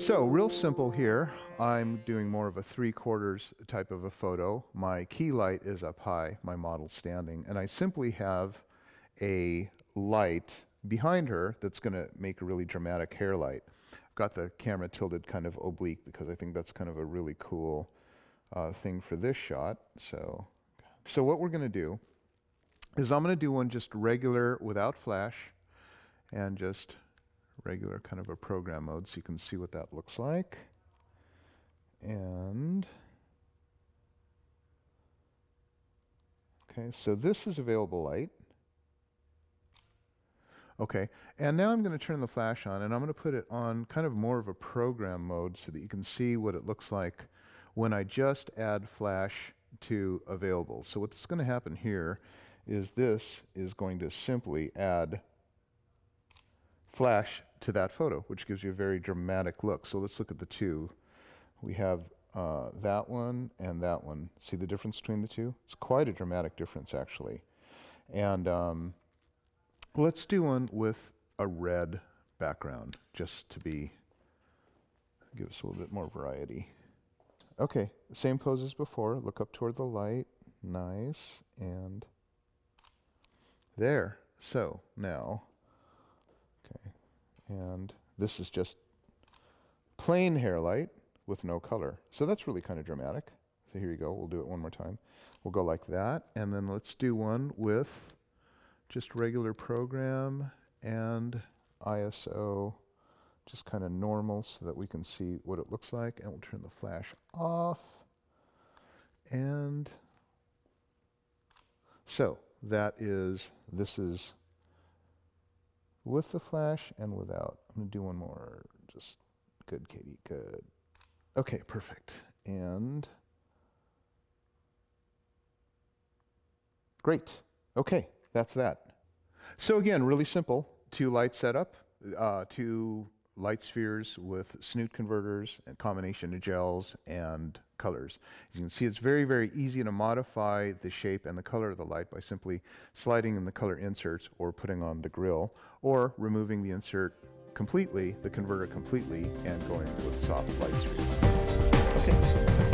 So real simple here. I'm doing more of a 3/4 type of a photo. My key light is up high, my model's standing, and I simply have a light behind her that's going to make a really dramatic hair light. I've got the camera tilted kind of oblique because I think that's kind of a really cool thing for this shot. So what we're going to do is I'm going to do one just regular without flash and just regular kind of a program mode so you can see what that looks like. And okay, so this is available light. Okay, and now I'm going to turn the flash on and I'm going to put it on kind of more of a program mode so that you can see what it looks like when I just add flash to available. So what's going to happen here is this is going to simply add flash to that photo, which gives you a very dramatic look. So let's look at the two. We have that one and that one. See the difference between the two? It's quite a dramatic difference, actually. And let's do one with a red background, just to give us a little bit more variety. Okay, same pose as before. Look up toward the light. Nice. And there. So now, okay, and this is just plain hair light with no color. So that's really kind of dramatic. So here you go. We'll do it one more time. We'll go like that. And then let's do one with just regular program and ISO, just kind of normal so that we can see what it looks like. And we'll turn the flash off. And so this is with the flash and without. I'm going to do one more. Just good, Katie, good. Okay, perfect. And great. Okay, that's that. So again, really simple. 2 light setup, 2 light spheres with snoot converters, a combination of gels and colors. As you can see, it's very, very easy to modify the shape and the color of the light by simply sliding in the color inserts or putting on the grill, or removing the insert completely, the converter completely, and going with soft light spheres. Okay, so